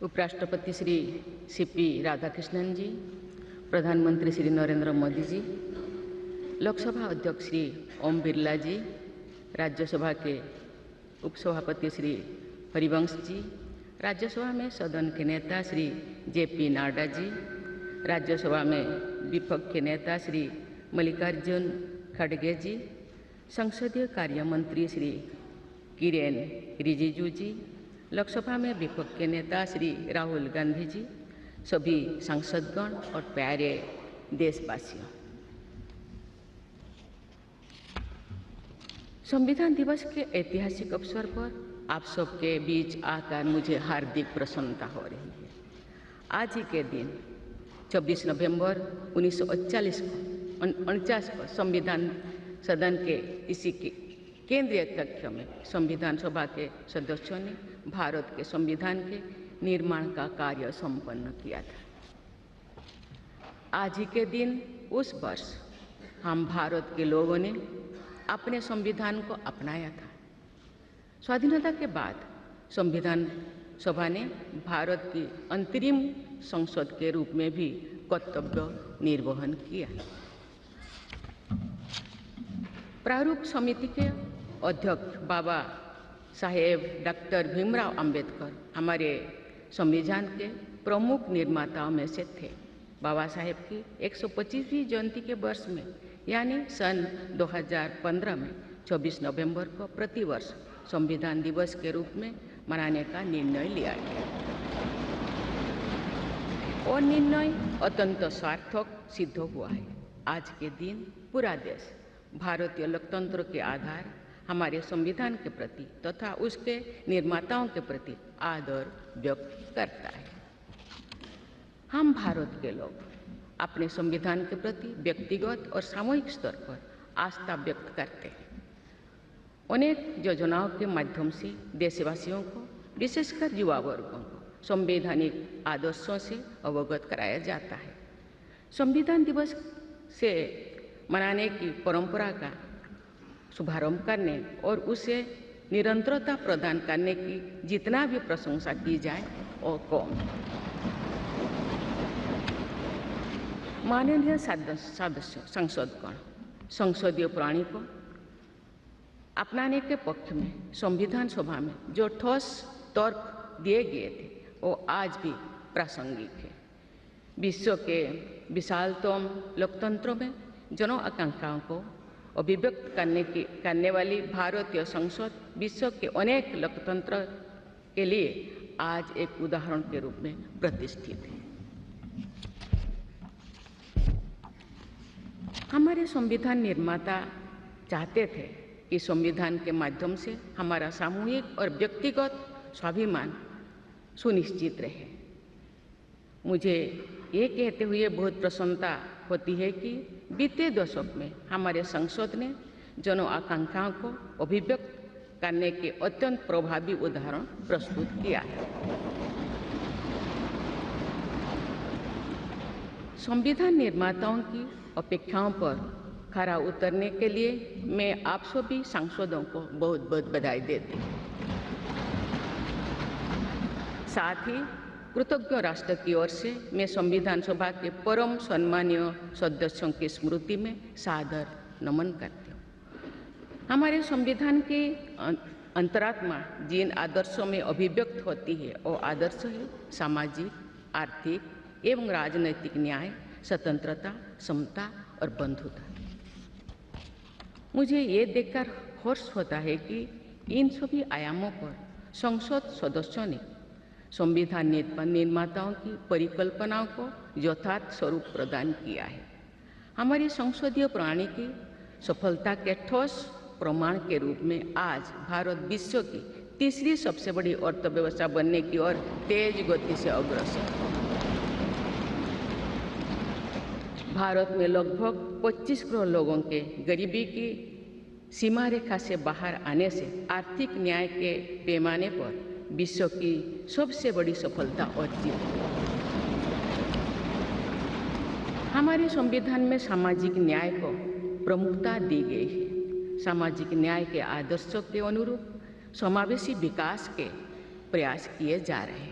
उपराष्ट्रपति श्री सीपी राधाकृष्णन जी, प्रधानमंत्री श्री नरेंद्र मोदी जी, लोकसभा अध्यक्ष श्री ओम बिरला जी, राज्यसभा के उपसभापति श्री हरिवंश जी, राज्यसभा में सदन के नेता श्री जेपी नड्डा जी, राज्यसभा में विपक्ष के नेता श्री मल्लिकार्जुन खड़गे जी, संसदीय कार्य मंत्री श्री किरेन रिजिजू जी, लोकसभा में विपक्ष के नेता श्री राहुल गांधी जी, सभी सांसदगण और प्यारे देशवासियों, संविधान दिवस के ऐतिहासिक अवसर पर आप सबके बीच आकर मुझे हार्दिक प्रसन्नता हो रही है। आज ही के दिन 26 नवंबर 1949 को संविधान सदन के इसी केंद्रीय कक्ष में संविधान सभा के सदस्यों ने भारत के संविधान के निर्माण का कार्य संपन्न किया था। आज ही के दिन उस वर्ष हम भारत के लोगों ने अपने संविधान को अपनाया था। स्वाधीनता के बाद संविधान सभा ने भारत की अंतरिम संसद के रूप में भी कर्तव्य निर्वहन किया। प्रारूप समिति के अध्यक्ष बाबा साहेब डॉक्टर भीमराव अंबेडकर हमारे संविधान के प्रमुख निर्माताओं में से थे। बाबा साहेब की 125वीं जयंती के वर्ष में यानी सन 2015 में 24 नवंबर को प्रतिवर्ष संविधान दिवस के रूप में मनाने का निर्णय लिया गया और निर्णय अत्यंत सार्थक सिद्ध हुआ है। आज के दिन पूरा देश भारतीय लोकतंत्र के आधार हमारे संविधान के प्रति तथा उसके निर्माताओं के प्रति आदर व्यक्त करता है। हम भारत के लोग अपने संविधान के प्रति व्यक्तिगत और सामूहिक स्तर पर आस्था व्यक्त करते हैं। अनेक योजनाओं के माध्यम से देशवासियों को, विशेषकर युवा वर्गों को संवैधानिक आदर्शों से अवगत कराया जाता है। संविधान दिवस से मनाने की परंपरा का शुभारंभ करने और उसे निरंतरता प्रदान करने की जितना भी प्रशंसा की जाए और कम। माननीय सदस्य सांसदगण संसदीय प्रणाली को अपनाने के पक्ष में संविधान सभा में जो ठोस तर्क दिए गए थे वो आज भी प्रासंगिक है। विश्व के विशालतम लोकतंत्र में जन आकांक्षाओं को अभिव्यक्त करने वाली भारतीय संसद विश्व के अनेक लोकतंत्र के लिए आज एक उदाहरण के रूप में प्रतिष्ठित है। हमारे संविधान निर्माता चाहते थे कि संविधान के माध्यम से हमारा सामूहिक और व्यक्तिगत स्वाभिमान सुनिश्चित रहे। मुझे ये कहते हुए बहुत प्रसन्नता होती है कि बीते दशक में हमारे संसद ने जन आकांक्षाओं को अभिव्यक्त करने के अत्यंत प्रभावी उदाहरण प्रस्तुत किया है। संविधान निर्माताओं की अपेक्षाओं पर खरा उतरने के लिए मैं आप सभी सांसदों को बहुत बहुत बधाई देती हूँ। साथ ही कृतज्ञ राष्ट्र की ओर से मैं संविधान सभा के परम सम्मानीय सदस्यों की स्मृति में सादर नमन करती हूँ। हमारे संविधान के अंतरात्मा जिन आदर्शों में अभिव्यक्त होती है वो आदर्श है सामाजिक, आर्थिक एवं राजनैतिक न्याय, स्वतंत्रता, समता और बंधुता। मुझे ये देखकर हर्ष होता है कि इन सभी आयामों पर संसद सदस्यों ने संविधान निर्माताओं की परिकल्पनाओं को यथार्थ स्वरूप प्रदान किया है। हमारी संसदीय प्रणाली की सफलता के ठोस प्रमाण के रूप में आज भारत विश्व की तीसरी सबसे बड़ी अर्थव्यवस्था बनने की ओर तेज गति से अग्रसर है। भारत में लगभग 25 करोड़ लोगों के गरीबी की सीमा रेखा से बाहर आने से आर्थिक न्याय के पैमाने पर विश्व की सबसे बड़ी सफलता अर्जित है। हमारे संविधान में सामाजिक न्याय को प्रमुखता दी गई है। सामाजिक न्याय के आदर्शों के अनुरूप समावेशी विकास के प्रयास किए जा रहे हैं।